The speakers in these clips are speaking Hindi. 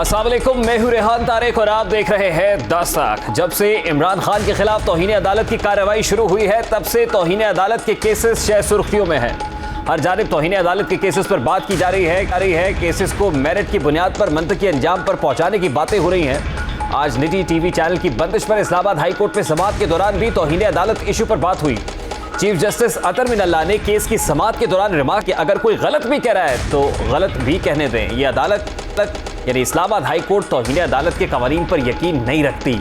अस्सलाम वालेकुम, मैं हूं रेहान तारिक और आप देख रहे हैं दस्तक। जब से इमरान खान के खिलाफ तौहीन अदालत की कार्रवाई शुरू हुई है तब से तौहीन अदालत के केसेस शह सुर्खियों में हैं। हर जानिब तौहीन अदालत के केसेस पर बात की जा रही है। केसेस को मेरिट की बुनियाद पर मंतकी अंजाम पर पहुंचाने की बातें हो रही हैं। आज निजी टीवी चैनल की बंदिश पर इस्लामाबाद हाई कोर्ट में समाअत के दौरान भी तौहीन अदालत इशू पर बात हुई। चीफ जस्टिस अतर मिनल्ला ने केस की समाअत के दौरान रिमार्क कि अगर कोई गलत भी कह रहा है तो गलत भी कहने दें। ये अदालत तक यानी इस्लामाबाद हाई कोर्ट तौहीन अदालत के कवानीन पर यकीन नहीं रखती।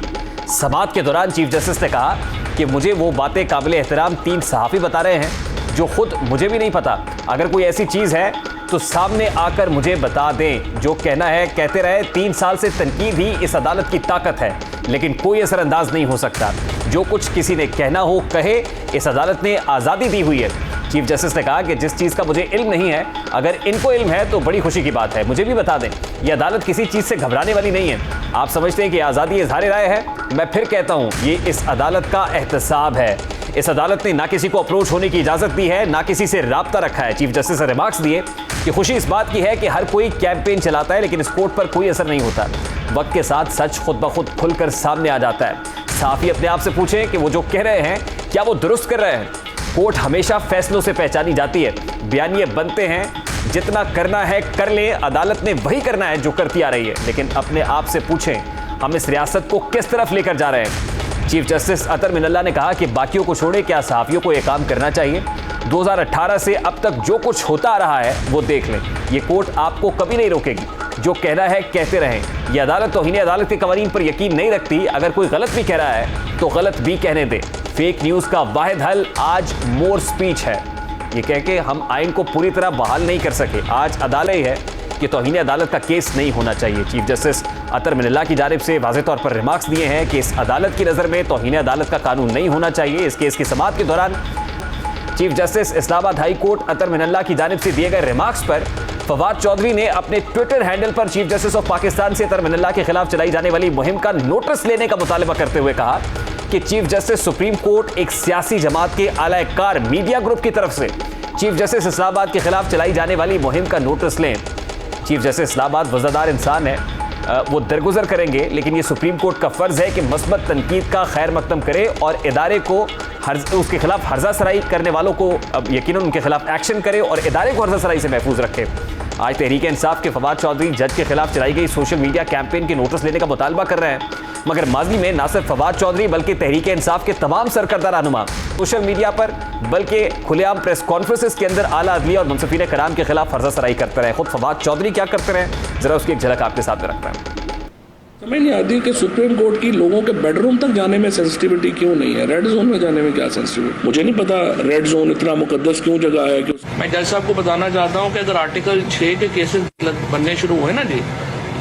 समाअत के दौरान चीफ जस्टिस ने कहा कि मुझे वो बातें काबिल एहतराम 3 सहाफ़ी बता रहे हैं जो खुद मुझे भी नहीं पता। अगर कोई ऐसी चीज़ है तो सामने आकर मुझे बता दें। जो कहना है कहते रहे। 3 साल से तनकीद ही इस अदालत की ताकत है, लेकिन कोई असरअंदाज नहीं हो सकता। जो कुछ किसी ने कहना हो कहे, इस अदालत ने आज़ादी दी हुई है। चीफ जस्टिस ने कहा कि जिस चीज़ का मुझे इल्म नहीं है, अगर इनको इल्म है तो बड़ी खुशी की बात है, मुझे भी बता दें। यह अदालत किसी चीज़ से घबराने वाली नहीं है। आप समझते हैं कि आज़ादी इज़हार राय है, मैं फिर कहता हूँ ये इस अदालत का एहतसाब है। इस अदालत ने ना किसी को अप्रोच होने की इजाज़त दी है, ना किसी से राब्ता रखा है। चीफ जस्टिस ने रिमार्क्स दिए कि खुशी इस बात की है कि हर कोई कैंपेन चलाता है, लेकिन इस कोर्ट पर कोई असर नहीं होता। वक्त के साथ सच खुद ब खुद खुलकर सामने आ जाता है। सहाफ़ी अपने आप से पूछें कि वो जो कह रहे हैं क्या वो दुरुस्त कर रहे हैं। कोर्ट हमेशा फैसलों से पहचानी जाती है। बयानिए बनते हैं, जितना करना है कर ले। अदालत ने वही करना है जो करती आ रही है, लेकिन अपने आप से पूछें हम इस रियासत को किस तरफ लेकर जा रहे हैं। चीफ जस्टिस अतर मिनल्ला ने कहा कि बाकियों को छोड़े, क्या सहाफ़ियों को यह काम करना चाहिए। 2018 से अब तक जो कुछ होता आ रहा है वो देख लें। ये कोर्ट आपको कभी नहीं रोकेगी। जो कहना है कहते रहें। यह अदालत तौहीन अदालत के कवानीन पर यकीन नहीं रखती। अगर कोई गलत भी कह रहा है तो गलत भी कहने दे। फेक न्यूज़ का वाहिद हल आज मोर स्पीच है। ये कह के हम आइन को पूरी तरह बहाल नहीं कर सके। आज अदालत है कि तौहीन अदालत का केस नहीं होना चाहिए। चीफ जस्टिस अतर मिनल्ला की जानिब से वाज़ेह तौर पर रिमार्क्स दिए हैं कि इस अदालत की नज़र में तौहीन अदालत का कानून नहीं होना चाहिए। इस केस की समाअत के दौरान chief justice Islamabad high court Athar Minallah की जानिब से दिए गए रिमार्क्स पर फवाद चौधरी ने अपने ट्विटर हैंडल पर चीफ जस्टिस ऑफ पाकिस्तान से अतर मिनल्ला के खिलाफ चलाई जाने वाली मुहिम का नोटिस लेने का मुतालबा करते हुए कहा कि चीफ जस्टिस सुप्रीम कोर्ट एक सियासी जमात के आलाकार मीडिया ग्रुप की तरफ से चीफ जस्टिस इस्लामाबाद के खिलाफ चलाई जाने वाली मुहिम का नोटिस लें। चीफ जस्टिस इस्लामाबाद वज़ादार इंसान है, वो दरगुजर करेंगे, लेकिन ये सुप्रीम कोर्ट का फ़र्ज़ है कि मस्बत तनकीद का खैर मकदम करे और इदारे को उसके खिलाफ हर्जा सराई करने वालों को यकीनन उनके खिलाफ एक्शन करे और इदारे को हर्जा सराई से महफूज रखे। आज तहरीक इंसाफ के फवाद चौधरी जज के खिलाफ चलाई गई सोशल मीडिया कैंपेन के नोटिस लेने का मुतालबा कर रहे हैं, मगर माजी में ना सिर्फ फवाद चौधरी बल्कि तहरीक इंसाफ के तमाम सरकर्दा रहनुमा सोशल मीडिया पर बल्कि खुलेआम प्रेस कॉन्फ्रेंसेस के अंदर आला अदलिया और मुंसफीन कराम के खिलाफ हर्जा सराई करते रहे। खुद फवाद चौधरी क्या करते रहे, जरा उसकी एक झलक आपके सामने रखता है। समझ नहीं आती कि सुप्रीम कोर्ट की लोगों के बेडरूम तक जाने में सेंसिटिविटी क्यों नहीं है। रेड जोन में जाने में क्या सेंसिटिविटी, मुझे नहीं पता रेड जोन इतना मुकद्दस क्यों जगह है। मैं जज साहब को बताना चाहता हूँ कि अगर आर्टिकल 6 के केसेस बनने शुरू हुए ना जी,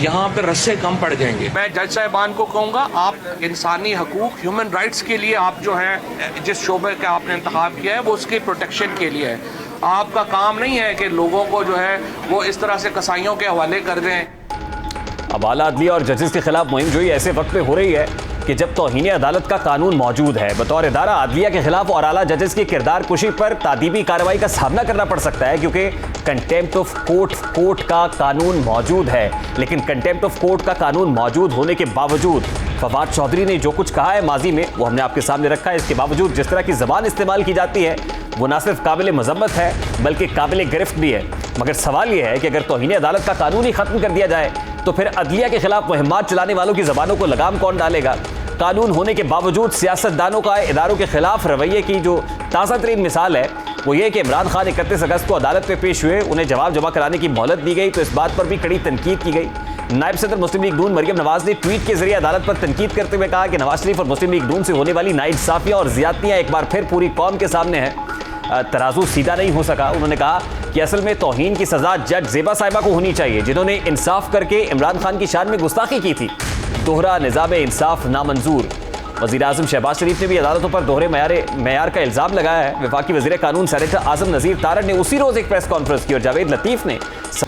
यहाँ पे रस्से कम पड़ जाएंगे। मैं जज साहिबान को कहूँगा, आप इंसानी हकूक ह्यूमन राइट्स के लिए आप जो है जिस शोबे का आपने इंतखाब किया है वो उसके प्रोटेक्शन के लिए है। आपका काम नहीं है कि लोगों को जो है वो इस तरह से कसाईयों के हवाले कर दें। अब आला अदलिया और जजेस के खिलाफ मुहिम जोई ऐसे वक्त में हो रही है कि जब तौहीन अदालत का कानून मौजूद है। बतौर इदारा अदलिया के खिलाफ और आला जजेस की किरदार कुशी पर तादीबी कार्रवाई का सामना करना पड़ सकता है, क्योंकि कंटेम्प्ट ऑफ कोर्ट का कानून मौजूद है। लेकिन कंटेम्प्ट ऑफ कोर्ट का कानून मौजूद होने के बावजूद फवाद चौधरी ने जो कुछ कहा है माजी में वो हमने आपके सामने रखा है। इसके बावजूद जिस तरह की ज़बान इस्तेमाल की जाती है वो ना सिर्फ काबिल मजम्मत है बल्कि काबिल गिरफ्त भी है। मगर सवाल यह है कि अगर तौहीन अदालत का कानून ही ख़त्म कर दिया जाए तो फिर अदलिया के खिलाफ मुहिम्मात चलाने वालों की ज़बानों को लगाम कौन डालेगा। कानून होने के बावजूद सियासतदानों का इदारों के खिलाफ रवैये की जो ताज़ा तरीन मिसाल है वो ये कि इमरान खान 31 अगस्त को अदालत में पेश हुए, उन्हें जवाब जमा कराने की मोहलत दी गई तो इस बात पर भी कड़ी तनकीद की गई। नायब सदर मुस्लिम लीग नून मरियम नवाज ने ट्वीट के जरिए अदालत पर तनकीद करते हुए कहा कि नवाज शरीफ और मुस्लिम लीग नून से होने वाली नाइंसाफियां और ज्यादतियां एक बार फिर पूरी कौम के सामने है। तराजू सीधा नहीं हो सका। उन्होंने कहा कि असल में तौहीन की सजा जज ज़ेबा साहिबा को होनी चाहिए, जिन्होंने इंसाफ करके इमरान खान की शान में गुस्ताखी की थी। दोहरा निज़ाम इंसाफ नामंजूर। वज़ीर आज़म शहबाज शरीफ ने भी अदालतों पर दोहरे मैयार का इल्ज़ाम लगाया है। वफाकी वज़ीर कानून सेनेटर आज़म नज़ीर तारड़ ने उसी रोज़ एक प्रेस कॉन्फ्रेंस की और जावेद लतीफ़ ने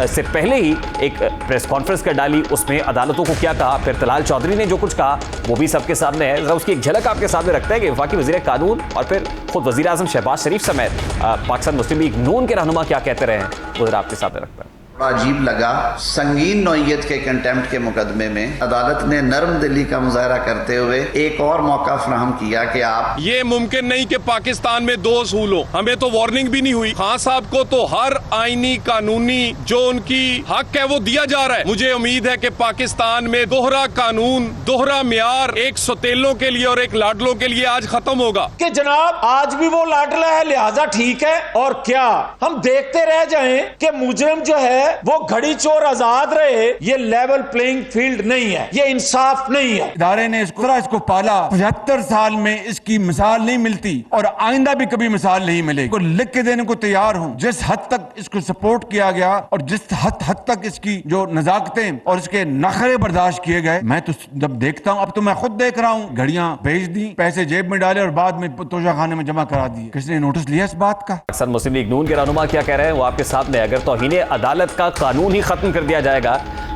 इससे पहले ही एक प्रेस कॉन्फ्रेंस कर डाली। उसमें अदालतों को क्या कहा, फिर तलाल चौधरी ने जो कुछ कहा वो भी सबके सामने है। जरा उसकी एक झलक आपके सामने रखते हैं कि वफाकी वज़ीर कानून और फिर खुद वज़ीर आज़म शहबाज शरीफ समेत पाकिस्तान मुस्लिम लीग नून के रहनुमा क्या कहते रहे हैं, वो जरा आपके सामने रखता है। अजीब लगा, संगीन नौइयत के कंटेम्प्ट के मुकदमे में अदालत ने नरम दिली का मुजाहरा करते हुए एक और मौका फराहम किया कि आप ये मुमकिन नहीं कि पाकिस्तान में दो असूल हो। हमें तो वार्निंग भी नहीं हुई। खान साहब को तो हर आईनी कानूनी जो उनकी हक है वो दिया जा रहा है। मुझे उम्मीद है कि पाकिस्तान में दोहरा कानून, दोहरा म्यार एक सौतेलों के लिए और एक लाडलों के लिए आज खत्म होगा। कि जनाब आज भी वो लाडला है, लिहाजा ठीक है। और क्या हम देखते रह जाएं कि मुजरिम जो है वो घड़ी चोर आजाद रहे? ये लेवल प्लेइंग फील्ड नहीं है, ये इंसाफ नहीं है। इदारे ने इसको पाला, 75 साल में इसकी मिसाल नहीं मिलती और आइंदा भी कभी मिसाल नहीं मिलेगी। लिख के देने को तैयार हूँ। जिस हद तक इसको सपोर्ट किया गया और जिस हद तक इसकी जो नजाकतें और इसके नखरे बर्दाश्त किए गए, मैं तो जब देखता हूँ, अब तो मैं खुद देख रहा हूँ, घड़ियां भेज दी, पैसे जेब में डाले और बाद में तोशा खाने में जमा करा दिए। किसने नोटिस लिया इस बात का? अक्सर मुस्लिम लीग नून के रहनुमा क्या कह रहे हैं वो आपके सामने। अगर तौहीन अदालत का कानून ही खत्म कर दिया जाएगा,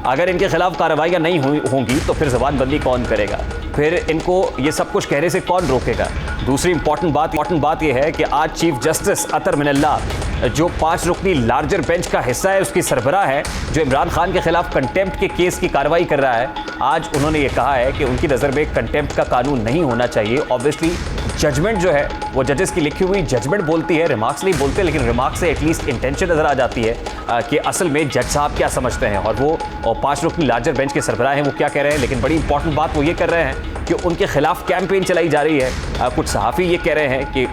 अगर इनके खिलाफ कार्रवाइयां नहीं होंगी तो फिर जबानबंदी कौन करेगा? फिर इनको ये सब कुछ कहने से कौन रोकेगा? दूसरी इंपॉर्टेंट बात यह है कि आज चीफ जस्टिस अतर मिनल्ला जो 5 रुकनी लार्जर बेंच का हिस्सा है, उसकी सरबराह है, जो इमरान खान के खिलाफ कंटेम्प्ट के केस की कार्रवाई कर रहा है, आज उन्होंने ये कहा है कि उनकी नज़र में कंटेम्प्ट का कानून नहीं होना चाहिए। ऑब्वियसली जजमेंट जो है वो जजेस की लिखी हुई जजमेंट बोलती है, रिमार्क्स नहीं बोलते, लेकिन रिमार्क्स से एटलीस्ट इंटेंशन नज़र आ जाती है कि असल में जज साहब क्या समझते हैं और वो 5 रुकनी लार्जर बेंच के सरबराह हैं वो क्या कह रहे हैं। लेकिन बड़ी इंपॉर्टेंट बात वो ये कर रहे हैं कि उनके खिलाफ कैंपेन चलाई जा रही है। कुछ सहाफ़ी ये कह रहे हैं कि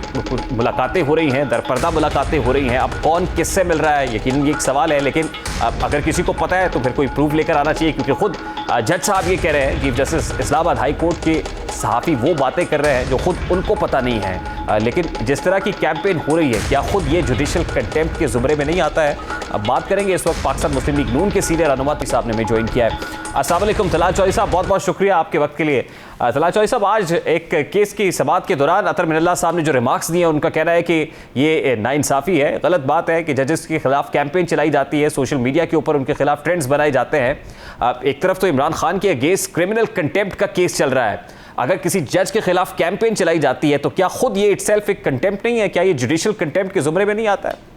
मुलाकातें हो रही हैं, दरपर्दा मुलाकातें हो रही हैं। अब कौन किससे मिल रहा है, यकीनन ये एक सवाल है, लेकिन अगर किसी को पता है तो फिर कोई प्रूफ लेकर आना चाहिए, क्योंकि खुद जज साहब ये कह रहे हैं, chief justice Islamabad high court के सहाफ़ी वो बातें कर रहे हैं जो खुद उनको पता नहीं है। लेकिन जिस तरह की कैंपेन हो रही है, क्या खुद ये जुडिशल कंटेम्प्ट के ज़ुमरे में नहीं आता है? अब बात करेंगे। इस वक्त पाकिस्तान मुस्लिम लीग नून के सीनियर रहनुमा साहब ने हमें ज्वाइन किया है। अस्सलाम वालेकुम तलाल चौधरी साहब, बहुत बहुत शुक्रिया आपके वक्त के लिए। तलाल चौधरी साहब, आज एक केस की समाअत के दौरान अतर मिनल्ला साहब ने जो रिमार्क्स दिए, उनका कहना है कि ये नाइंसाफ़ी है, गलत बात है कि जजेस के खिलाफ कैंपेन चलाई जाती है, सोशल मीडिया के ऊपर उनके खिलाफ ट्रेंड्स बनाए जाते हैं। एक तरफ तो इमरान खान के अगेंस्ट क्रिमिनल कंटेम्प्ट का केस चल रहा है, अगर किसी जज के खिलाफ कैंपेन चलाई जाती है तो क्या खुद ये इटसेल्फ एक कंटेम्प्ट नहीं है? क्या ये जुडिशल कंटेम्प्ट के जुमरे में नहीं आता है?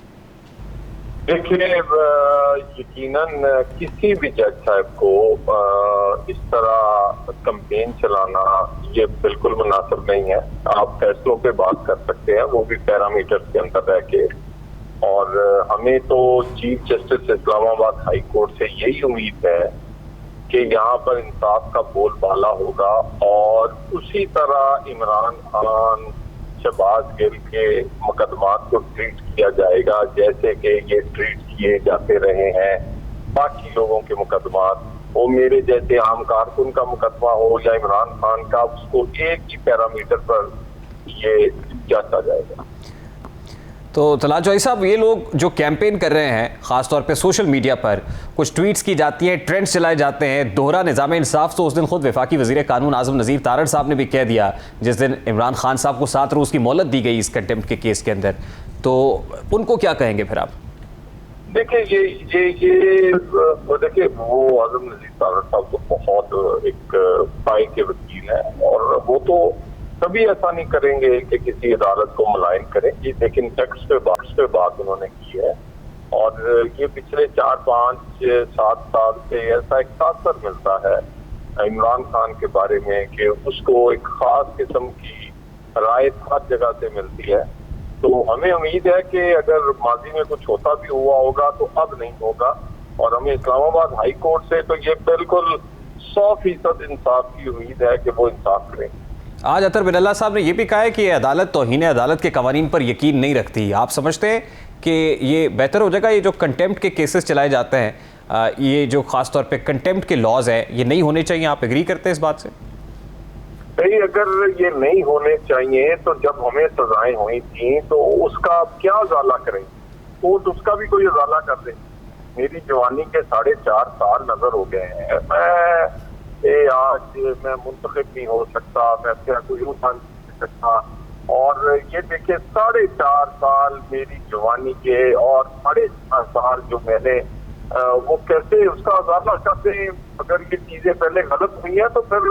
देखिए, यकीनन किसी भी जज साहब को इस तरह कैंपेन चलाना ये बिल्कुल मुनासिब नहीं है। आप फैसलों पे बात कर सकते हैं, वो भी पैरामीटर्स के अंदर रह के। और हमें तो chief justice Islamabad high court से यही उम्मीद है कि यहाँ पर इंसाफ का बोलबाला होगा और उसी तरह इमरान खान, शहबाज गिल के मुकदमात को ट्रीट किया जाएगा जैसे कि ये ट्रीट किए जाते रहे हैं बाकी लोगों के मुकदमात। वो मेरे जैसे आम कारकुन का मुकदमा हो या इमरान खान का, उसको एक ही पैरामीटर पर ये जांचा जाएगा। तो तलाल चौधरी साहब, ये लोग जो कैंपेन कर रहे हैं, ख़ासतौर पे सोशल मीडिया पर कुछ ट्वीट्स की जाती हैं, ट्रेंड्स चलाए जाते हैं, दोहरा निज़ाम इंसाफ, तो उस दिन खुद वफाकी वज़ीर कानून आज़म नज़ीर तारड़ साहब ने भी कह दिया, जिस दिन इमरान खान साहब को 7 रोज़ की मोहलत दी गई इस कंटेम्प्ट के केस के अंदर, तो उनको क्या कहेंगे फिर आप? देखिए, देखिए वो आज़म नज़ीर तारड़ साहब तो बहुत एक पाई के वकील हैं और वो तो कभी ऐसा नहीं करेंगे कि किसी अदालत को मुलायन करें, लेकिन टेक्स्ट पे बात उन्होंने की है। और ये पिछले 4, 5, 7 साल से ऐसा एक तासर मिलता है इमरान खान के बारे में कि उसको एक खास किस्म की राय हर जगह से मिलती है। तो हमें उम्मीद है कि अगर माजी में कुछ होता भी हुआ होगा तो अब नहीं होगा। और हमें इस्लामाबाद हाई कोर्ट से तो ये बिल्कुल 100% इंसाफ की उम्मीद है कि वो इंसाफ करेंगे। आज अतर मिनल्ला साहब ने यह भी कहा है कि अदालत तौहीन अदालत के कवानीन पर यकीन नहीं रखती। आप समझते हैं कि ये बेहतर हो जाएगा, ये जो कंटेम्प्ट के केसेस चलाए जाते हैं, ये जो खास तौर पे कंटेम्प्ट के लॉज हैं, ये नहीं होने चाहिए? आप एग्री करते हैं इस बात से? नहीं, अगर ये नहीं होने चाहिए तो जब हमें सजाएं हुई थी तो उसका क्या अजाला करें? कोर्ट उसका भी कोई अजाला कर दे। मेरी जवानी के 4.5 साल नजर हो गए हैं। आज मैं मुंतखब नहीं हो सकता, मैं क्या कोई उठा नहीं सकता। और ये देखिए 4.5 साल मेरी जवानी के और 4.5 साल जो मैंने वो कैसे उसका अजाला करते हैं। अगर ये चीजें पहले गलत हुई हैं तो फिर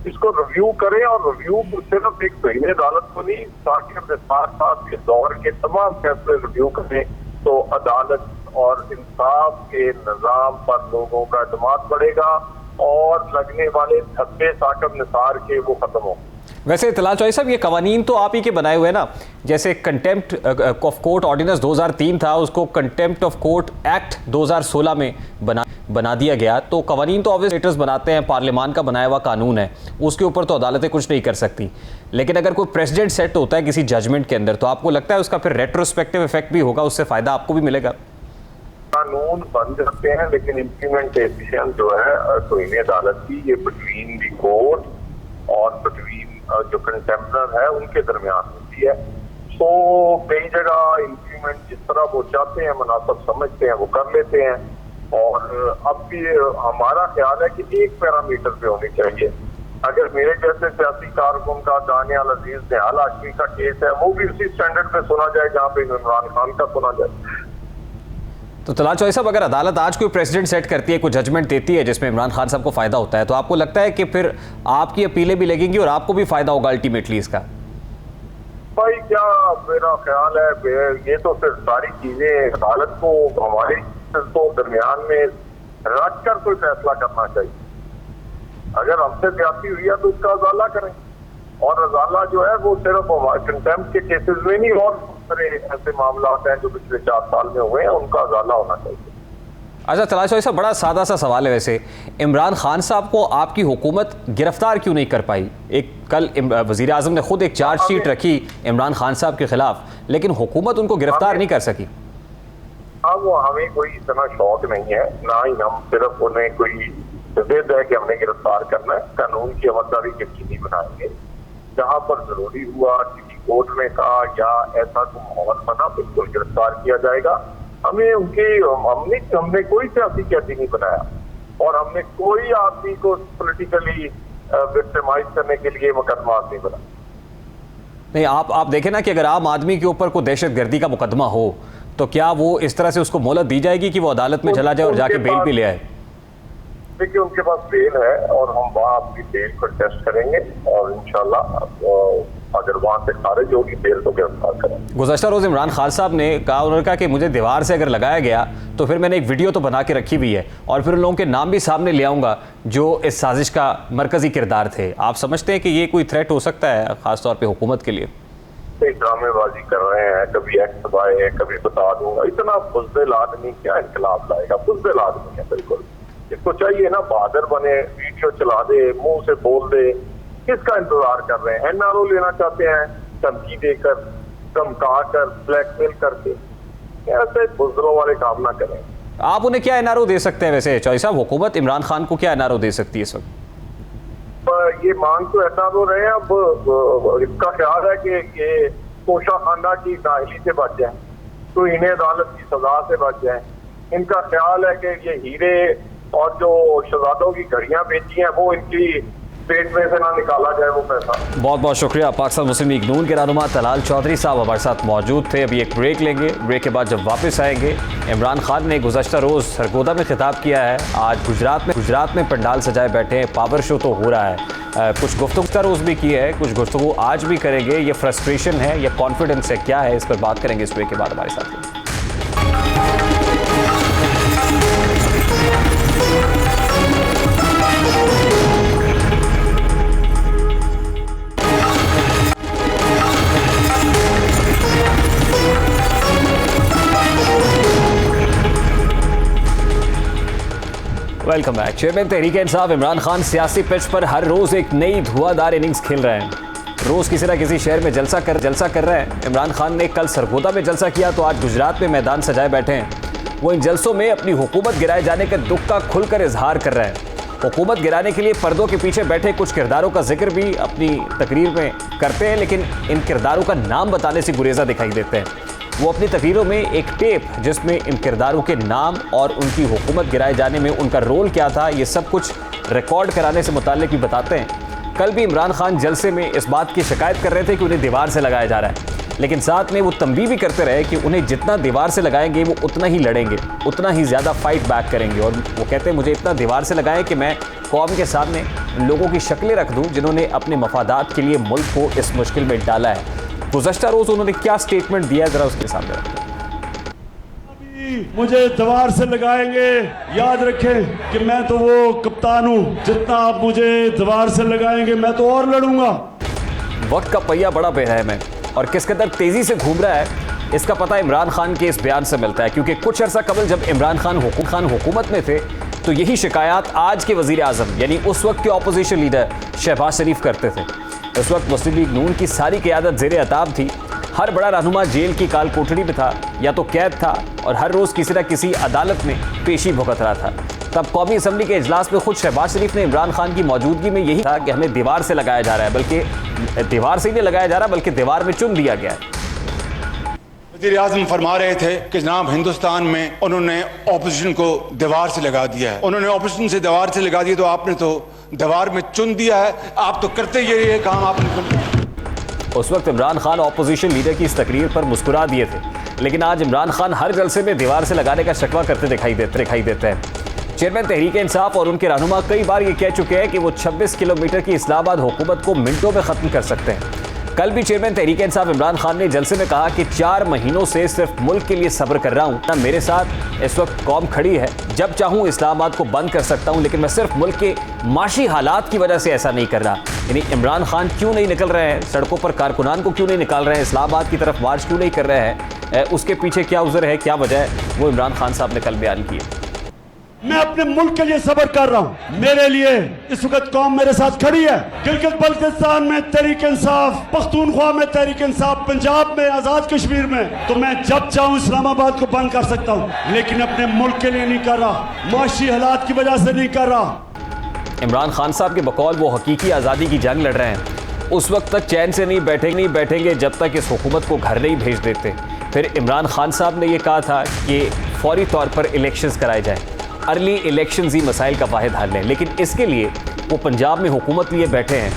इसको रिव्यू करें और रिव्यू सिर्फ एक तौहीन अदालत को नहीं, ताकि अपने साथ साथ के दौर के तमाम फैसले रिव्यू करें तो अदालत और इंसाफ के निजाम पर लोगों का एतमाद बढ़ेगा और लगने वाले धब्बे साकब निसार के वो खत्म हो। वैसे तलाल चौधरी साहब, ये कवानीन तो आप ही के बनाए हुए ना, जैसे कंटेम्प्ट ऑफ कोर्ट ऑर्डिनेंस 2003 था, उसको कंटेम्प्ट ऑफ कोर्ट एक्ट 2016 में बना दिया गया। तो कवानीन तो ऑब्वियस लेटर्स बनाते हैं, पार्लियामान का बनाया हुआ कानून है, उसके ऊपर तो अदालतें कुछ नहीं कर सकती। लेकिन अगर कोई प्रेसिडेंट सेट होता है किसी जजमेंट के अंदर, तो आपको लगता है उसका फिर रेट्रोस्पेक्टिव इफेक्ट भी होगा, उससे फायदा आपको भी मिलेगा? कानून बन जाते हैं लेकिन इम्प्लीमेंटेशन जो है तौहीन अदालत की, ये बिटवीन दी कोर्ट और बिटवीन जो कंटेम्परर है उनके दरमियान होती है। तो कई जगह इंप्लीमेंट जिस तरह वो चाहते हैं, मुनासिब समझते हैं, वो कर लेते हैं। और अब भी हमारा ख्याल है कि एक पैरामीटर पे होनी चाहिए। अगर मेरे जैसे सियासी कारकुन का दानियाल अजीज निहाल हाशमी का केस है, वो भी उसी स्टैंडर्ड पे सुना जाए जहाँ पे इमरान खान का सुना जाए। तो तलाल चौधरी साहब, अगर अदालत आज कोई प्रेसिडेंट सेट करती है, कोई जजमेंट देती है जिसमें इमरान खान साहब को फायदा होता है, तो आपको लगता है कि फिर आपकी अपीलें भी लगेंगी और आपको भी फायदा होगा अल्टीमेटली इसका? भाई क्या मेरा ख्याल है, ये तो फिर सारी चीजें अदालत को हमारे तो दरमियान में रख कर कोई फैसला करना चाहिए। अगर हमसे ज्यादती हुई है तो उसका अजाला करें, और अजाला जो है वो सिर्फ कंटेम्प्ट के केसेस में नहीं, और ऐसे मामला हैं जो पिछले 4 साल में हुए हैं, उनका अजाला होना चाहिए। अच्छा तलाल चौधरी साहब, बड़ा सादा सा सवाल है वैसे, इमरान खान साहब को आपकी हुकूमत गिरफ्तार क्यों नहीं कर पाई? एक कल वजीर आजम ने खुद एक चार्जशीट रखी इमरान खान साहब के खिलाफ, लेकिन हुकूमत उनको गिरफ्तार नहीं कर सकी। अब हमें कोई इतना शौक नहीं है, ना ही हम सिर्फ उन्हें कोई जिद है कि हमने गिरफ्तार करना है। कानून की अमलदारी यकीनी बनाएंगे, जहाँ पर जरूरी हुआ किसी कोर्ट ने कहा या ऐसा कोई माहौल बना, बिल्कुल गिरफ्तार किया जाएगा। हमें हमने कोई सियासी कैदी नहीं बनाया, और हमने कोई आदमी को पॉलिटिकली विक्टिमाइज करने के लिए मुकदमा नहीं बनाया। नहीं, आप देखें ना कि अगर आम आदमी के ऊपर कोई दहशतगर्दी का मुकदमा हो, तो क्या वो इस तरह से उसको मोहलत दी जाएगी कि वो अदालत में चला जाए और जाके बेल भी ले आए? देखिए, उनके पास बेल है और हम वहाँ अपनी बेल को टेस्ट करेंगे, और इंशाल्लाह अगर वहाँ से खारिज होगी बेल तो गिरफ्तार करेंगे। गुज़श्ता रोज़ इमरान खान साहब ने कहा, उन्होंने कहा कि मुझे दीवार से अगर लगाया गया तो फिर मैंने एक वीडियो तो बना के रखी हुई है, और फिर उन लोगों के नाम भी सामने ले आऊँगा जो इस साजिश का मरकज़ी किरदार थे। आप समझते हैं कि ये कोई थ्रेट हो सकता है ख़ासतौर पर हुकूमत के लिए? ड्रामेबाजी कर रहे हैं, कभी एक्स दबाए है, कभी बता दूंगा। इतना बुज़दिल आदमी क्या इनकलाब लाएगा? बुज़दिल आदमी है बिल्कुल। इसको चाहिए ना बहादुर बने, वीडियो चला दे, मुंह से बोल दे। किसका इंतजार कर रहे हैं? एनआरओ लेना चाहते हैं, धमकी देकर, धमका कर, ब्लैकमेल करके। ऐसे बुज़दिलों वाले काम ना करें। आप उन्हें क्या एनआरओ दे सकते हैं वैसे चौधरी साहब? हुकूमत इमरान खान को क्या एनआरओ दे सकती है इस वक्त? ये मांग तो एनआरओ रहे हैं। अब इसका ख्याल है कि ये कोशा खाना की नाअहली से बच जाए, तो इन्हें अदालत की सजा से बच जाए। इनका ख्याल है कि ये हीरे और जो शहजादों की घड़ियां बेची हैं वो इनकी पेट में से ना निकाला जाए वो पैसा। बहुत बहुत शुक्रिया। पाकिस्तान मुस्लिम लीग नून के रहनुमा तलाल चौधरी साहब हमारे साथ मौजूद थे। अभी एक ब्रेक लेंगे, ब्रेक के बाद जब वापस आएंगे, इमरान खान ने गुज़श्ता रोज़ सरगोदा में खिताब किया है। आज गुजरात में पंडाल सजाए बैठे हैं, पावर शो तो हो रहा है। कुछ गुफ्तगू रोज़ भी की है, कुछ गुफ्तगू आज भी करेंगे। ये फ्रस्ट्रेशन है या कॉन्फिडेंस है, क्या है, इस पर बात करेंगे इस ब्रेक के बाद हमारे साथ। Welcome back. Chairman Tehreek-e-Insaf Imran Khan सियासी पिच पर हर रोज़ एक नई धुआंधार इनिंग्स खेल रहे हैं। रोज़ किसी न किसी शहर में जलसा कर रहे हैं। इमरान खान ने कल सरगोदा में जलसा किया तो आज गुजरात में मैदान सजाए बैठे हैं। वो इन जलसों में अपनी हुकूमत गिराए जाने के दुख का खुलकर इजहार कर रहे हैं। हुकूमत गिराने के लिए पर्दों के पीछे बैठे कुछ किरदारों का जिक्र भी अपनी तकरीर में करते हैं, लेकिन इन किरदारों का नाम बताने से गुरेजा दिखाई देते हैं। वो अपनी तकरीरों में एक टेप जिसमें इन किरदारों के नाम और उनकी हुकूमत गिराए जाने में उनका रोल क्या था, ये सब कुछ रिकॉर्ड कराने से मुताल्लिक भी बताते हैं। कल भी इमरान खान जलसे में इस बात की शिकायत कर रहे थे कि उन्हें दीवार से लगाया जा रहा है, लेकिन साथ में वो तंबीह भी करते रहे कि उन्हें जितना दीवार से लगाएंगे वो उतना ही लड़ेंगे, उतना ही ज़्यादा फाइट बैक करेंगे। और वो कहते हैं मुझे इतना दीवार से लगाएं कि मैं कौम के सामने लोगों की शक्लें रख दूँ जिन्होंने अपने मफादात के लिए मुल्क को इस मुश्किल में डाला है। गुज़श्ता रोज़ उन्होंने क्या स्टेटमेंट दिया है, ज़रा उसके सामने रखते हैं। मुझे दीवार से लगाएंगे, याद रखें कि मैं तो वो कप्तान हूँ, जितना आप मुझे दीवार से लगाएंगे मैं तो और लड़ूंगा। वक्त का पहिया बड़ा बेरहम है और किस कदर तेजी से घूम रहा है इसका पता इमरान खान के इस बयान से मिलता है, क्योंकि कुछ अर्सा कबल जब इमरान खान हुकूमत में थे तो यही शिकायत आज के वजीर आजम यानी उस वक्त के ऑपोजिशन लीडर शहबाज शरीफ करते थे। उस वक्त मुस्लिम लीग नून की सारी क़यादत ज़ेरे अताब थी। हर बड़ा रहनुमा जेल की काल कोठड़ी में था या तो कैद था और हर रोज़ किसी न किसी अदालत में पेशी भुगत रहा था। तब कौमी असम्बली के इजलास में खुद शहबाज शरीफ ने इमरान खान की मौजूदगी में यही कहा कि हमें दीवार से लगाया जा रहा है, बल्कि दीवार से ही नहीं लगाया जा रहा बल्कि दीवार में चुन दिया गया है। वज़ीर आज़म फरमा रहे थे कि जनाब हिंदुस्तान में उन्होंने ऑपोजिशन को दीवार से लगा दिया है। उन्होंने ऑपोजिशन से दीवार से लगा दिया तो आपने तो दीवार में चुन दिया है। आप तो करते ये काम आपने। उस वक्त इमरान खान ऑपोजिशन लीडर की इस तकरीर पर मुस्कुरा दिए थे, लेकिन आज इमरान खान हर जलसे में दीवार से लगाने का शिकवा करते दिखाई देते हैं। चेयरमैन तहरीक इंसाफ और उनके रहनुमा कई बार ये कह चुके हैं कि वो 26 किलोमीटर की इस्लामाबाद हुकूमत को मिनटों में ख़त्म कर सकते हैं। कल भी चेयरमैन तहरीक इंसाफ इमरान खान ने जलसे में कहा कि 4 महीनों से सिर्फ मुल्क के लिए सब्र कर रहा हूँ। ना मेरे साथ इस वक्त कौम खड़ी है, जब चाहूँ इस्लामाबाद को बंद कर सकता हूँ, लेकिन मैं सिर्फ मुल्क के माशी हालात की वजह से ऐसा नहीं कर रहा। यानी इमरान खान क्यों नहीं निकल रहे हैं सड़कों पर, कारकुनान को क्यों नहीं निकाल रहे हैं, इस्लामाबाद की तरफ मार्च क्यों नहीं कर रहे हैं, उसके पीछे क्या उज़र है, क्या वजह है, वो इमरान खान साहब ने कल बयान किया। मैं अपने मुल्क के लिए सब्र कर रहा हूँ। मेरे लिए इस वक्त कौम मेरे साथ खड़ी है। गिलगित बल्तिस्तान में तहरीक इंसाफ, पख्तूनख्वा में तहरीक इंसाफ, पंजाब में, आजाद कश्मीर में, तो मैं जब चाहूँ इस्लामाबाद को बंद कर सकता हूँ, लेकिन अपने मुल्क के लिए नहीं कर रहा, माशी हालात की वजह से नहीं कर रहा। इमरान खान साहब के बकौल वो हकीकी आज़ादी की जंग लड़ रहे हैं। उस वक्त तक चैन से नहीं बैठेंगे जब तक इस हुकूमत को घर नहीं भेज देते। फिर इमरान खान साहब ने यह कहा था कि फौरी तौर पर इलेक्शंस कराए जाएं, अर्ली इलेक्शंस ही मसाइल का वाहिद हल है। लेकिन इसके लिए वो पंजाब में हुकूमत लिए बैठे हैं,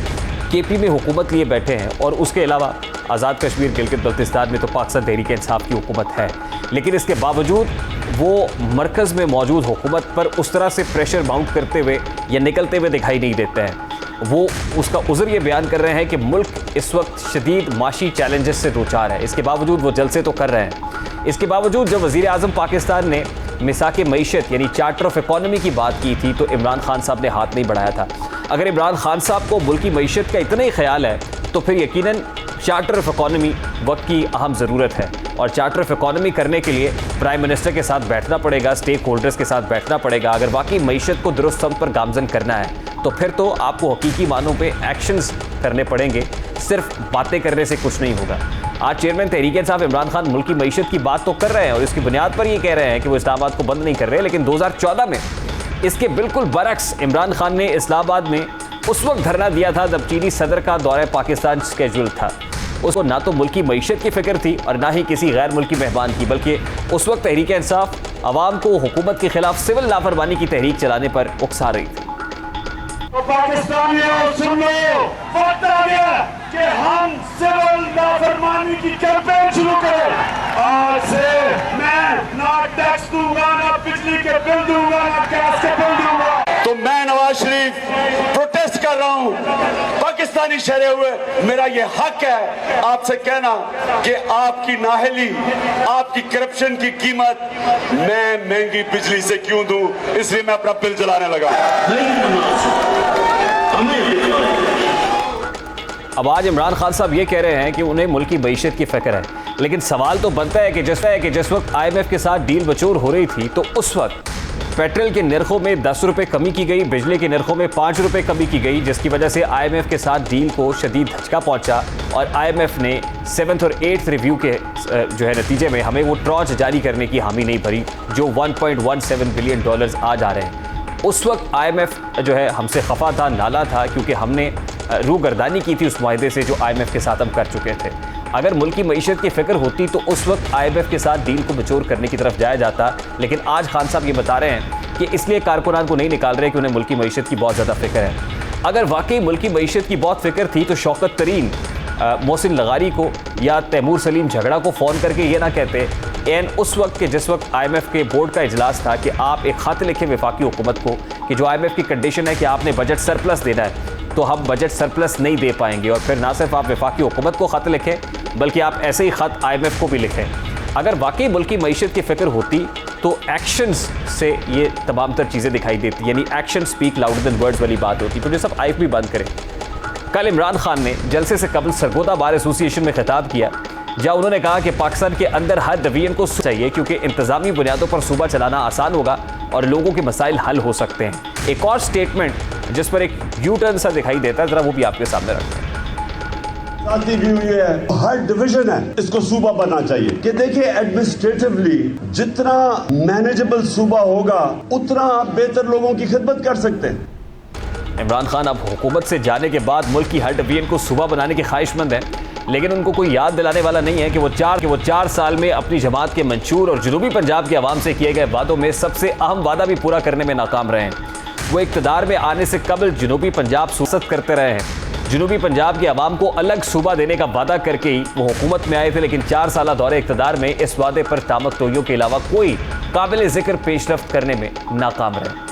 केपी में हुकूमत लिए बैठे हैं, और उसके अलावा आज़ाद कश्मीर, गिलगित बल्तिस्तान में तो पाकिस्तान तहरीक इंसाफ की हुकूमत है। लेकिन इसके बावजूद वो मरकज़ में मौजूद हुकूमत पर उस तरह से प्रेशर माउंट करते हुए या निकलते हुए दिखाई नहीं देते हैं। वो उसका उज़र ये बयान कर रहे हैं कि मुल्क इस वक्त शदीद माशी चैलेंजेस से दो चार है। इसके बावजूद वो जलसे तो कर रहे हैं। इसके बावजूद जब वज़ीर आज़म पाकिस्तान ने मिसाक मईशत यानी चार्टर ऑफ इकॉनमी की बात की थी तो इमरान खान साहब ने हाथ नहीं बढ़ाया था। अगर इमरान खान साहब को मुल्की मईशत का इतना ही ख्याल है तो फिर यकीनन चार्टर ऑफ इकॉनमी वक्त की अहम ज़रूरत है, और चार्टर ऑफ इकॉनमी करने के लिए प्राइम मिनिस्टर के साथ बैठना पड़ेगा, स्टेक होल्डर्स के साथ बैठना पड़ेगा। अगर वाकई मईशत को दुरुस्त सम पर गामजन करना है तो फिर तो आपको हकीकी मानों पे एक्शंस करने पड़ेंगे, सिर्फ बातें करने से कुछ नहीं होगा। आज चेयरमैन तहरीक इंसाफ इमरान खान मुल्क की मईशत की बात तो कर रहे हैं और इसकी बुनियाद पर ये कह रहे हैं कि वो इस्लामाबाद को बंद नहीं कर रहे, लेकिन 2014 में इसके बिल्कुल बरक्स इमरान खान ने इस्लामाबाद में उस वक्त धरना दिया था जब चीनी सदर का दौरा पाकिस्तान स्केड्यूल था। उसको ना तो मुल्क की मईशत की फिक्र थी और ना ही किसी गैर मुल्की मेहमान की, बल्कि उस वक्त तहरीक इंसाफ आवाम को हुकूमत के खिलाफ सिविल लापरवाही की तहरीक चलाने पर उकसा रही थी। तो पाकिस्तानियों सुन लो, वक्त आ गया कि हम सिविल लापरवाही की कैंपेन शुरू करें। आज से मैं ना टैक्स दूंगा, ना बिजली के बिल दूंगा, ना गैस के बिल दूंगा। तो मैं नवाज शरीफ प्रोटेस्ट कर रहा हूँ, पाकिस्तानी शहरे हुए मेरा ये हक है आपसे कहना कि आपकी नाहली, आपकी करप्शन की कीमत मैं महंगी बिजली से क्यों दूं, इसलिए मैं अपना बिल जलाने लगा। अब आज इमरान खान साहब ये कह रहे हैं कि उन्हें मुल्क की मईशत की फिक्र है, लेकिन सवाल तो बनता है कि जिस वक्त IMF के साथ डील बचोर हो रही थी तो उस वक्त पेट्रोल के निर्खों में 10 रुपये कमी की गई, बिजली के निर्खों में 5 रुपये कमी की गई, जिसकी वजह से IMF के साथ डील को शदीद धचका पहुंचा और IMF ने 7th और 8th रिव्यू के जो है नतीजे में हमें वो ट्रॉच जारी करने की हामी नहीं भरी जो $1.17 बिलियन आज आ रहे हैं। उस वक्त IMF जो है हमसे खफा था, नाला था, क्योंकि हमने रूगर्दानी की थी उस माहदे से जो IMF के साथ हम कर चुके थे। अगर मुल्क की मईशत की फिक्र होती तो उस वक्त IMF के साथ डील को बचोर करने की तरफ जाया जाता, लेकिन आज खान साहब ये बता रहे हैं कि इसलिए कारकुनान को नहीं निकाल रहे कि उन्हें मुल्क की मईशत की बहुत ज़्यादा फिक्र है। अगर वाकई मुल्क की मईशत की बहुत फिक्र थी तो शौकत तरीन मोहसिन लगारी को या तैमूर सलीम झगड़ा को फ़ोन करके ये ना कहते एन उस वक्त के जिस वक्त IMF के बोर्ड का इजलास था कि आप एक ख़त लिखें वफाकी हुकूमत को कि जो IMF की कंडीशन है कि आपने बजट सरप्लस देना है तो हम बजट सरप्लस नहीं दे पाएंगे। और फिर ना सिर्फ आप वफाकी हुकूमत को ख़त लिखें बल्कि आप ऐसे ही ख़त IMF को भी लिखें अगर वाकई मुल्क की मईशत की फिक्र होती तो एक्शंस से ये तमाम तर चीज़ें दिखाई देती, यानी action speak louder than words वाली बात होती। तो जो सब आइफ भी बंद करें। कल इमरान खान ने जलसे से कबल सरगोदा बार एसोसिएशन में खिताब किया, जहां उन्होंने कहा कि पाकिस्तान के अंदर हर डिवीजन को चाहिए क्योंकि इंतजामी बुनियादों पर सूबा चलाना आसान होगा और लोगों के मसाइल हल हो सकते हैं। एक और स्टेटमेंट जिस पर एक यू टर्न सा दिखाई देता है, जरा वो भी आपके सामने रखते हैं। साथी व्यू ये है, हर डिवीजन है इसको सूबा बनना चाहिए कि देखिए एडमिनिस्ट्रेटिवली जितना मैनेजेबल सूबा होगा उतना आप बेहतर लोगों की खिदमत कर सकते हैं। इमरान खान अब हुकूमत से जाने के बाद मुल्क की हर डिवीजन को सूबा बनाने के ख्वाहिशमंद है, लेकिन उनको कोई याद दिलाने वाला नहीं है कि वो चार साल में अपनी जमात के मंशूर और जनूबी पंजाब के अवाम से किए गए वादों में सबसे अहम वादा भी पूरा करने में नाकाम रहे हैं। वो इक़्तिदार में आने से कबल जनूबी पंजाब सूसत करते रहे हैं। जनूबी पंजाब के अवाम को अलग सूबा देने का वादा करके ही वो हुकूमत में आए थे, लेकिन 4 साल दौरे इक़्तिदार में इस वादे पर तामक तोइयों के अलावा कोई काबिल जिक्र पेशरफ्त करने में नाकाम रहे।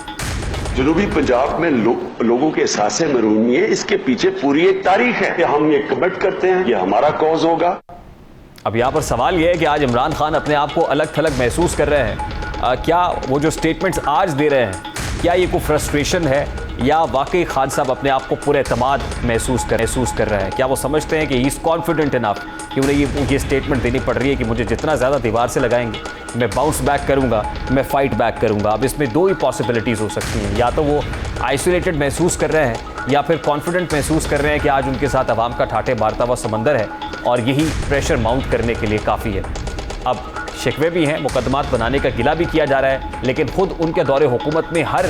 जनूबी पंजाब में लोगों के एहसास महरूमी है, इसके पीछे पूरी एक तारीख है कि हम ये कमिट करते हैं, ये हमारा कॉज होगा। अब यहाँ पर सवाल यह है कि आज इमरान खान अपने आप को अलग थलग महसूस कर रहे हैं। क्या वो जो स्टेटमेंट्स आज दे रहे हैं, क्या ये कोई फ्रस्ट्रेशन है या वाकई खान साहब अपने आप को पूरे एतमाद महसूस कर रहे हैं? क्या वो समझते हैं कि ही इज़ कॉन्फिडेंट इनफ कि उन्हें ये स्टेटमेंट देनी पड़ रही है कि मुझे जितना ज़्यादा दीवार से लगाएंगे मैं बाउंस बैक करूंगा, मैं फाइट बैक करूंगा? अब इसमें दो ही पॉसिबिलिटीज़ हो सकती हैं, या तो वो आइसोलेटेड महसूस कर रहे हैं या फिर कॉन्फिडेंट महसूस कर रहे हैं कि आज उनके साथ अवाम का ठाठे मारता हुआ समंदर है और यही प्रेशर माउंट करने के लिए काफ़ी है। अब शिकवे भी हैं, मुकदमात बनाने का गिला भी किया जा रहा है, लेकिन खुद उनके दौरे हुकूमत में हर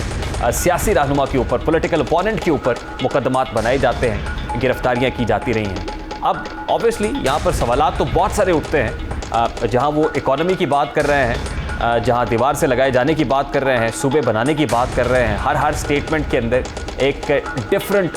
सियासी रहनुमा के ऊपर, पॉलिटिकल ओपोनेंट के ऊपर मुकदमात बनाए जाते हैं, गिरफ्तारियां की जाती रही हैं। अब ऑब्वियसली यहाँ पर सवालात तो बहुत सारे उठते हैं। जहाँ वो इकॉनमी की बात कर रहे हैं, जहाँ दीवार से लगाए जाने की बात कर रहे हैं, सूबे बनाने की बात कर रहे हैं, हर स्टेटमेंट के अंदर एक डिफरेंट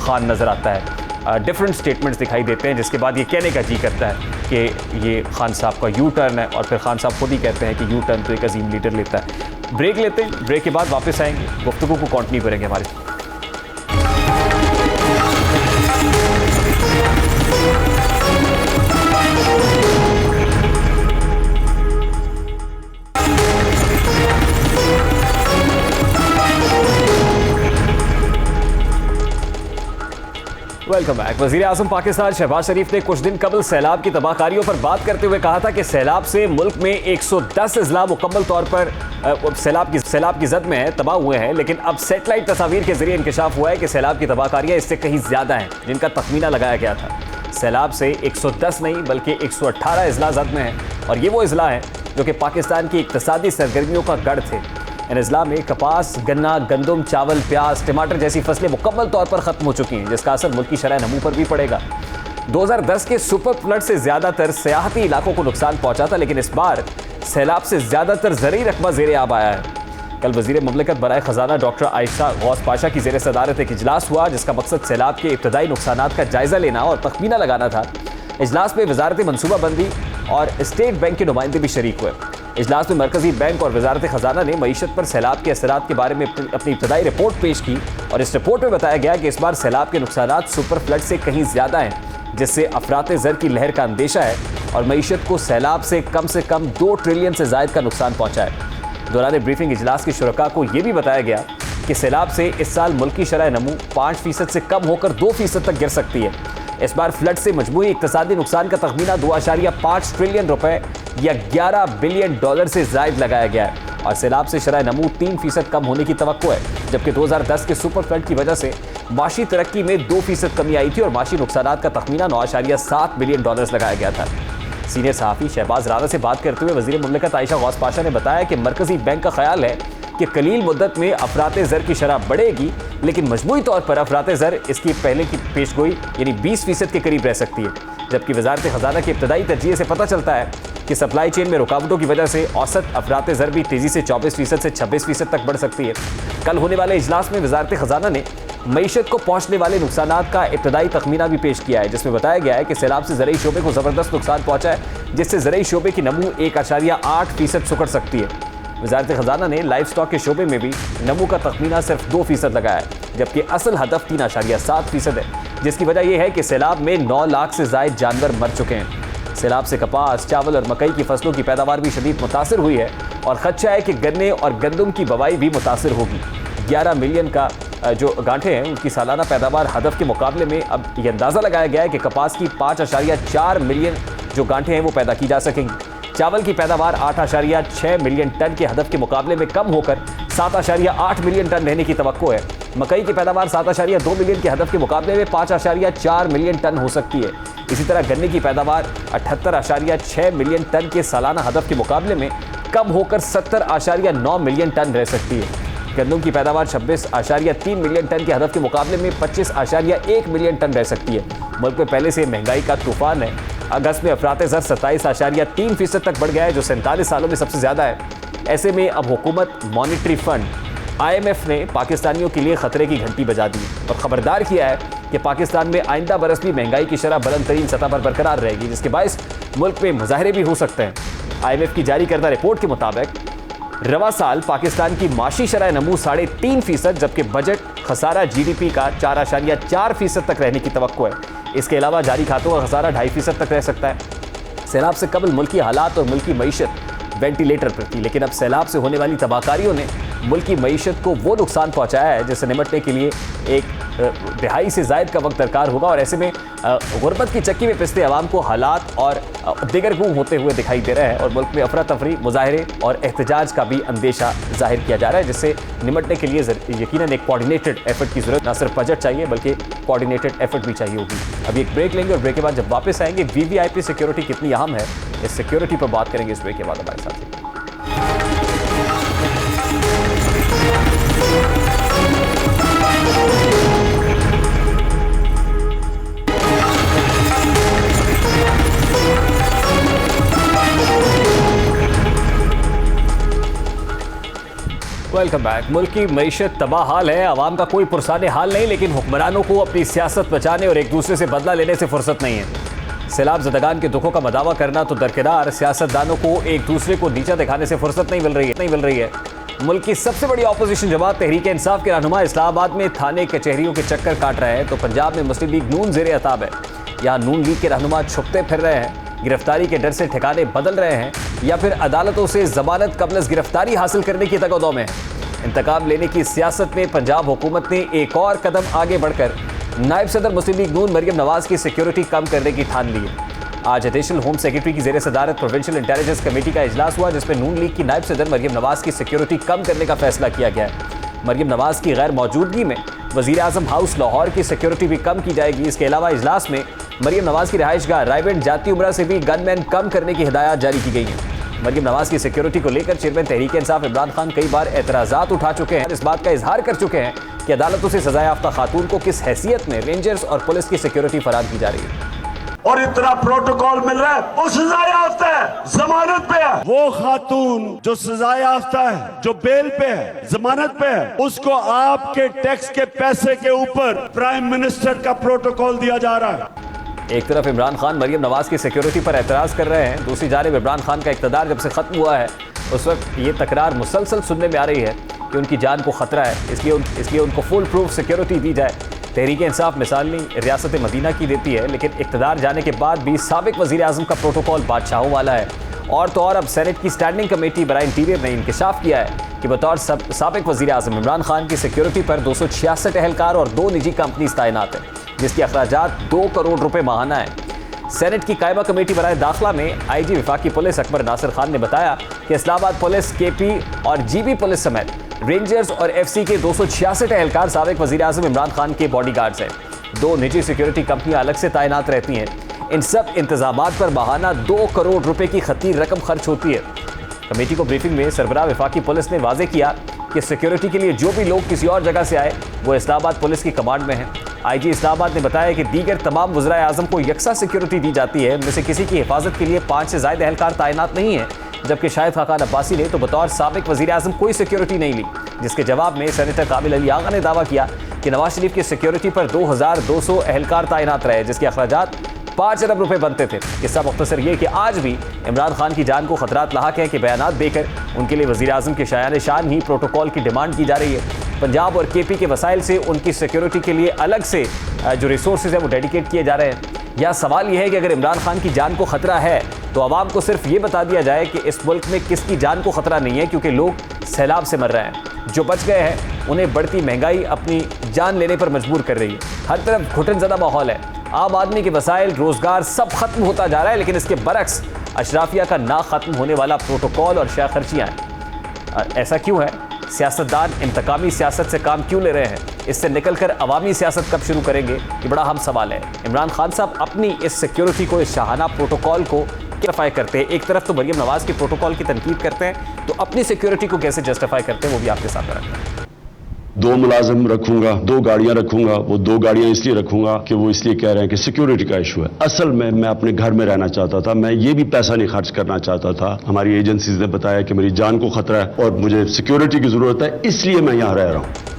खान नज़र आता है, डिफरेंट स्टेटमेंट्स दिखाई देते हैं, जिसके बाद ये कहने का जी करता है कि ये खान साहब का यू टर्न है। और फिर खान साहब खुद ही कहते हैं कि यू टर्न तो एक अजीम लीडर लेता है। ब्रेक लेते हैं, ब्रेक के बाद वापस आएंगे, गुफ्तगू को कंटिन्यू करेंगे हमारे। Welcome back. वज़ीर आज़म पाकिस्तान शहबाज शरीफ ने कुछ दिन कबल सैलाब की तबाहकारियों पर बात करते हुए कहा था कि सैलाब से मुल्क में 110 अजला मुकम्मल तौर पर सैलाब की जद में है, तबाह हुए हैं, लेकिन अब सेटेलाइट तस्वीर के जरिए इंकशाफ हुआ है कि सैलाब की तबाहकारियाँ इससे कहीं ज़्यादा हैं जिनका तखमीना लगाया गया था। सैलाब से 110 नहीं बल्कि 118 अजला जद में हैं, और ये वो अजला हैं जो कि पाकिस्तान की इक्तसादी सरगर्मियों का गढ़ थे। इन अजला में कपास, गन्ना, गंदम, चावल, प्याज, टमाटर जैसी फसलें मुकम्मल तौर पर ख़त्म हो चुकी हैं, जिसका असर मुल्क की शरह नमू पर भी पड़ेगा। 2010 के सुपर फ्लड से ज़्यादातर सियाहती इलाकों को नुकसान पहुंचा था, लेकिन इस बार सैलाब से ज़्यादातर ज़रूरी रकबा ज़ेरे आब आया है। कल वज़ीर ममलकत बराए ख़जाना डॉक्टर आयशा गौस पाशा की ज़ेर सदारत एक इजलास हुआ, जिसका मकसद सैलाब के इब्तदाई नुकसानात का जायज़ा लेना और तखमीना लगाना था। इजलास में वजारत मनसूबाबंदी और स्टेट बैंक के नुमाइंदे भी शरीक हुए। इजलास में मरकजी बैंक और वजारत ख़जाना ने मईशत पर सैलाब के असरात के बारे में अपनी इब्तदाई रिपोर्ट पेश की, और इस रिपोर्ट में बताया गया कि इस बार सैलाब के नुकसानात सुपर फ्लड से कहीं ज़्यादा हैं, जिससे अफरात ज़र की लहर का अंदेशा है और मईशत को सैलाब से कम 2 ट्रिलियन से ज़ायद का नुकसान पहुँचा है। दौरान ब्रीफिंग इजलास के शुरका को यह भी बताया गया कि सैलाब से इस साल मुल्की शरह नमू 5% से कम होकर 2% तक गिर सकती है। इस बार फ्लड से मजमूई इक्तसादी नुकसान का तखमीना 2.5 ट्रिलियन रुपए या $11 बिलियन से ज़ायद लगाया गया है, और सैलाब से शरह नमू 3% कम होने की तवक्को है, जबकि 2010 के सुपर फ्लड की वजह से माशी तरक्की में 2% कमी आई थी और माशी नुकसानात का तखमीना $9.7 बिलियन लगाया गया था। सीनियर सहाफ़ी शहबाज राना से बात करते हुए वज़ीर मुमलकत आयशा गौस पाशा ने बताया कि मरकज़ी बैंक का ख्याल है कि कलील मुद्दत में अफरात ज़र की शरह बढ़ेगी, लेकिन मजमूई तौर पर अफरात ज़र इसकी पहले की पेशगोई यानी 20% के करीब रह सकती है। जबकि वजारत ख़जाना की इब्तदाई तजज़िये से पता चलता है कि सप्लाई चेन में रुकावटों की वजह से औसत अफरात ज़र भी तेज़ी से 24% से 26% तक बढ़ सकती है। कल होने वाले इजलास में वजारत ख़जाना ने मईशत को पहुँचने वाले नुकसानात का इब्तदाई तखमीना भी पेश किया है, जिसमें बताया गया है कि सैलाब से ज़रई शोबे को ज़बरदस्त नुकसान पहुँचा है, जिससे ज़रई शोबे की नमू 1.8% सुकड़ सकती है। वजारत ख़जाना ने लाइफ स्टॉक के शोबे में भी नमू का तखमीना सिर्फ 2% लगाया है, जबकि असल हदफ 3.7% है, जिसकी वजह यह है कि सैलाब में 9 लाख से ज़ायद जानवर मर चुके हैं। सैलाब से कपास, चावल और मकई की फसलों की पैदावार भी शदीद मुतासिर हुई है और खदशा है कि गन्ने और गंदम की बवाई भी मुतासिर होगी। 11 मिलियन का जो गांठें हैं उनकी सालाना पैदावार हदफ के मुकाबले में अब ये अंदाज़ा लगाया गया है कि कपास की 5.4 मिलियन जो गांठें हैं वो पैदा की जा सकेंगी। चावल की पैदावार 8.6 मिलियन टन के हदफ के मुकाबले में कम होकर 7.8 मिलियन टन रहने की तवक्को है। मकई की पैदावार 7.2 मिलियन के हदफ के मुकाबले में 5.4 मिलियन टन हो सकती है। इसी तरह गन्ने की पैदावार 78.6 मिलियन टन के सालाना हदफ के मुकाबले में कम होकर 70.9 मिलियन टन रह सकती है। गंदम की पैदावार 26.3 मिलियन टन के हदफ के मुकाबले में 25.1 मिलियन टन रह सकती है। मुल्क में पहले से महंगाई का तूफान है। अगस्त में अफरात ज़र 27.3% तक बढ़ गया है, जो 47 सालों में सबसे ज़्यादा है। ऐसे में अब हुकूमत, मॉनिटरी फंड, IMF ने पाकिस्तानियों के लिए खतरे की घंटी बजा दी और खबरदार किया है कि पाकिस्तान में आइंदा बरस भी महंगाई की शरह बुलंद तरीन सतह पर बरकरार रहेगी, जिसके बायस मुल्क में मुजाहरे भी हो सकते हैं। IMF की जारी करदा रिपोर्ट के मुताबिक रवा साल पाकिस्तान की माशी शरह नमू 3.5%, जबकि बजट खसारा GDP का 4.4% तक रहने की तवक्को है। इसके अलावा जारी खातों का खसारा 2.5% तक रह सकता है। सैलाब से कबल मुल्की हालात और मुल्की मईशत वेंटिलेटर पर थी, लेकिन अब सैलाब से होने वाली तबाहकारियों ने मुल्की मईशत को वो नुकसान पहुंचाया है जिससे निपटने के लिए एक दिहाई से ज़ायद का वक्त दरकार होगा। और ऐसे में गुर्बत की चक्की में पिसते अवाम को हालात और दिगर गुम होते हुए दिखाई दे रहे हैं और मुल्क में अफरा तफरी, मुजाहरे और एहतजाज का भी अंदेशा जाहिर किया जा रहा है, जिससे निपटने के लिए यकीनन एक कोऑर्डिनेटेड एफर्ट की ज़रूरत, न सिर्फ बजट चाहिए बल्कि कोऑर्डिनेटेड एफर्ट भी चाहिए होगी। अभी एक ब्रेक लेंगे और ब्रेक के बाद जब वापस आएंगे VVIP सिक्योरिटी कितनी अहम है, इस सिक्योरिटी पर बात करेंगे। इस ब्रेक के बाद हमारे साथ वेलकम बैक। मुल्क की मईशत तबाह हाल है, आवाम का कोई पुरसाने हाल नहीं, लेकिन हुक्मरानों को अपनी सियासत बचाने और एक दूसरे से बदला लेने से फुर्सत नहीं है। सैलाब ज़दगान के दुखों का मदावा करना तो दरकिनार, सियासतदानों को एक दूसरे को नीचा दिखाने से फुर्सत नहीं मिल रही है। मुल्क की सबसे बड़ी ऑपोजिशन जमात तहरीक इंसाफ के रहनुमा इस्लामाबाद में थाने कचहरियों के चक्कर काट रहे हैं, तो पंजाब में मुस्लिम लीग नून ज़ेरे अताब है। यहाँ नून लीग के रहनुमा छुपते फिर रहे हैं, गिरफ्तारी के डर से ठिकाने बदल रहे हैं, या फिर अदालतों से जमानत कबल गिरफ्तारी हासिल करने की तगदौ में है। इंतकाम लेने की सियासत में पंजाब हुकूमत ने एक और कदम आगे बढ़कर नायब सदर मुस्लिम लीग नून मरियम नवाज की सिक्योरिटी कम करने की ठान ली है। आज एडिशनल होम सेक्रेटरी की ज़ेरे सदारत प्रोविंशियल इंटेलिजेंस कमेटी का इजलास हुआ, जिसमें नून लीग की नायब सदर मरियम नवाज की सिक्योरिटी कम करने का फैसला किया गया है। मरियम नवाज की गैर मौजूदगी में वज़ीर आज़म हाउस लाहौर की सिक्योरिटी भी कम की जाएगी। इसके अलावा इजलास में मरियम नवाज की रिहाइशगाह रायबेंड जाती उमरा से भी गनमैन कम करने की हिदायत जारी की गई है। मरियम नवाज की सिक्योरिटी को लेकर चेयरमैन तहरीक इंसाफ इमरान खान कई बार एतराज़ात उठा चुके हैं, इस बात का इजहार कर चुके हैं कि अदालतों से सजा याफ्ता खातून को किस हैसियत में रेंजर्स और पुलिस की सिक्योरिटी फराहम की जा रही है। और इतना प्रोटोकॉल मिल रहा है, वो सजा याफ्ता है, जमानत पे है। वो खातून जो सजा याफ्ता है, जो बेल पे है, जमानत पे है, उसको आपके टैक्स के पैसे के ऊपर प्राइम मिनिस्टर का प्रोटोकॉल दिया जा रहा है। एक तरफ इमरान खान मरियम नवाज की सिक्योरिटी पर एतराज़ कर रहे हैं, दूसरी जानिब इमरान खान का इक़्तिदार जब से ख़त्म हुआ है उस वक्त ये तकरार मुसलसल सुनने में आ रही है कि उनकी जान को ख़तरा है, इसलिए उनको फुल प्रूफ सिक्योरिटी दी जाए। तहरीक इंसाफ मिसाल नहीं रियासत मदीना की देती है, लेकिन इक़्तिदार जाने के बाद भी साबिक वज़ीर आज़म का प्रोटोकॉल बादशाहों वाला है। और तो और अब सेनेट की स्टैंडिंग कमेटी बराए इंटीरियर ने इंकशाफ किया है कि बतौर साबिक वज़ीर आज़म इमरान खान की सिक्योरिटी पर 266 एहलकार और 2 निजी कंपनीज तैनात हैं, जिसकी अखराजात 2 करोड़ रुपए माहाना है। सेनेट की कायमा कमेटी बराए दाखिला में IG वफाकी पुलिस अकबर नासिर खान ने बताया कि इस्लामाबाद पुलिस, KP और GB पुलिस समेत रेंजर्स और FC के 266 एहलकार साबिक वज़ीर आज़म इमरान खान के बॉडीगार्ड्स हैं। 2 निजी सिक्योरिटी कंपनियां अलग से तैनात रहती हैं। इन सब इंतजामात पर माहाना 2 करोड़ रुपए की खतीर रकम खर्च होती है। कमेटी को ब्रीफिंग में सरबराह वफाकी पुलिस ने वाजे किया कि सिक्योरिटी के लिए जो भी लोग किसी और जगह से आए वो इस्लामाबाद पुलिस की कमांड में हैं। IG इस्लामाबाद ने बताया कि दीगर तमाम वज़राए आज़म को यकसा सिक्योरिटी दी जाती है, उनमें से किसी की हिफाजत के लिए 5 से ज़ायद एहलकार तैनात नहीं है, जबकि शाहिद खाकान अब्बासी ने तो बतौर साबिक वज़ीर आज़म कोई सिक्योरिटी नहीं ली, जिसके जवाब में सेनेटर कामिल अली आगा ने दावा किया कि नवाज शरीफ की सिक्योरिटी पर 2200 एहलकार तैनात रहे, जिसके अखराजात 5 अरब रुपए बनते थे। किस्सा मुख्तसर ये कि आज भी इमरान खान की जान को खतरात लाहक है कि बयानात देकर उनके लिए वज़ीर आज़म के शायान शान ही प्रोटोकॉल की डिमांड की जा रही है। पंजाब और केपी के वसाइल से उनकी सिक्योरिटी के लिए अलग से जो रिसोर्सेज है वो डेडिकेट किए जा रहे हैं। यह सवाल यह है कि अगर इमरान खान की जान को खतरा है तो आवाम को सिर्फ ये बता दिया जाए कि इस मुल्क में किसकी जान को खतरा नहीं है, क्योंकि लोग सैलाब से मर रहे हैं। जो बच गए हैं उन्हें बढ़ती महंगाई अपनी जान लेने पर मजबूर कर रही है। हर तरफ घुटनज़दा माहौल है, आम आदमी के वसाइल, रोजगार सब खत्म होता जा रहा है, लेकिन इसके बरक्स अशराफिया का ना खत्म होने वाला प्रोटोकॉल और शाह खर्चियाँ हैं। ऐसा क्यों है? सियासतदान इंतकामी सियासत से काम क्यों ले रहे हैं? इससे निकलकर अवामी सियासत कब शुरू करेंगे? ये बड़ा अहम सवाल है। इमरान खान साहब अपनी इस सिक्योरिटी को, इस शाहाना प्रोटोकॉल को जस्टिफाई करते हैं। एक तरफ तो मरियम नवाज के प्रोटोकॉल की तनकीद करते हैं, तो अपनी सिक्योरिटी को कैसे जस्टिफाई करते हैं वो भी आपके सामने रखते हैं। 2 मुलाजिम रखूंगा, 2 गाड़ियां रखूंगा। वो 2 गाड़ियां इसलिए रखूंगा कि वो इसलिए कह रहे हैं कि सिक्योरिटी का इशू है। असल में मैं अपने घर में रहना चाहता था, मैं ये भी पैसा नहीं खर्च करना चाहता था। हमारी एजेंसीज ने बताया कि मेरी जान को खतरा है और मुझे सिक्योरिटी की जरूरत है, इसलिए मैं यहां रह रहा हूं।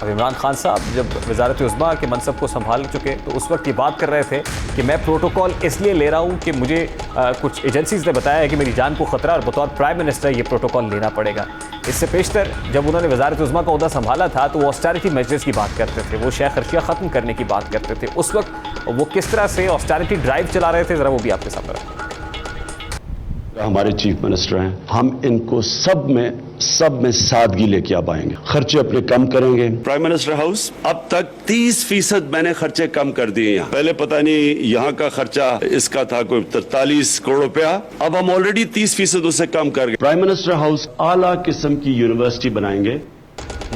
अब इमरान खान साहब जब वजारत उज़्मा के मनसब को संभाल चुके तो उस वक्त ये बात कर रहे थे कि मैं प्रोटोकॉल इसलिए ले रहा हूँ कि मुझे कुछ एजेंसीज ने बताया है कि मेरी जान को खतरा और बतौर प्राइम मिनिस्टर ये प्रोटोकॉल लेना पड़ेगा। इससे पेशतर जब उन्होंने वजारत उज़्मा का ओहदा संभाला था तो वो ऑस्टेरिटी मेजर्स की बात करते थे, वो शाह खर्चियाँ ख़त्म करने की बात करते थे। उस वक्त वो किस तरह से ऑस्टेरिटी ड्राइव चला रहे थे, ज़रा वो भी आपके सामने रखें। हमारे चीफ मिनिस्टर हैं, हम इनको सब में सादगी लेके आ पाएंगे। खर्चे अपने कम करेंगे। प्राइम मिनिस्टर हाउस अब तक 30% मैंने खर्चे कम कर दिए। यहाँ पहले पता नहीं यहाँ का खर्चा इसका था कोई 43 करोड़ रुपया, अब हम ऑलरेडी 30% उसे कम कर गए। प्राइम मिनिस्टर हाउस आला किस्म की यूनिवर्सिटी बनाएंगे।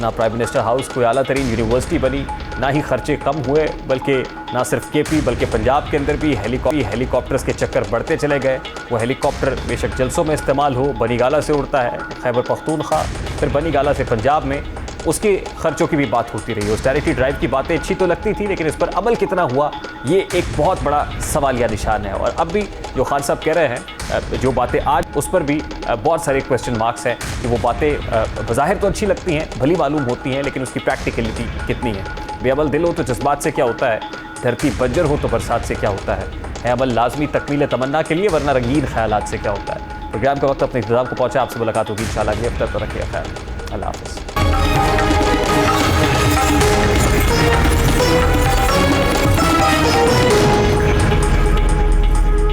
ना प्राइम मिनिस्टर हाउस कोई आला तरीन यूनिवर्सिटी बनी, ना ही खर्चे कम हुए, बल्कि ना सिर्फ केपी बल्कि पंजाब के अंदर भी हेलीकॉप्टर्स के चक्कर बढ़ते चले गए। वो हेलीकॉप्टर बेशक जलसों में इस्तेमाल हो, बनीगाला से उड़ता है खैबर पख्तूनख्वा, फिर बनीगाला से पंजाब में, उसके खर्चों की भी बात होती रही। ऑस्टेरिटी ड्राइव की बातें अच्छी तो लगती थी, लेकिन इस पर अमल कितना हुआ ये एक बहुत बड़ा सवालिया निशान है। और अब भी जो खान साहब कह रहे हैं, जो बातें आज, उस पर भी बहुत सारे क्वेश्चन मार्क्स हैं कि वो बातें बज़ाहिर तो अच्छी लगती हैं, भली मालूम होती हैं, लेकिन उसकी प्रैक्टिकलिटी कितनी है। बेअमल दिल हो तो जज्बात से क्या होता है, धरती बंजर हो तो बरसात से क्या होता है अमल लाजमी तकमील तमन्ना के लिए, वरना रंगीन ख्यालात से क्या होता है। प्रोग्राम का वक्त अपने इंतजाम को पहुंचा। आपसे मुलाकात होगी इंशाअल्लाह अगले हफ्ते। तो रखिए ख्याल। अल्लाह हाफ़िज़।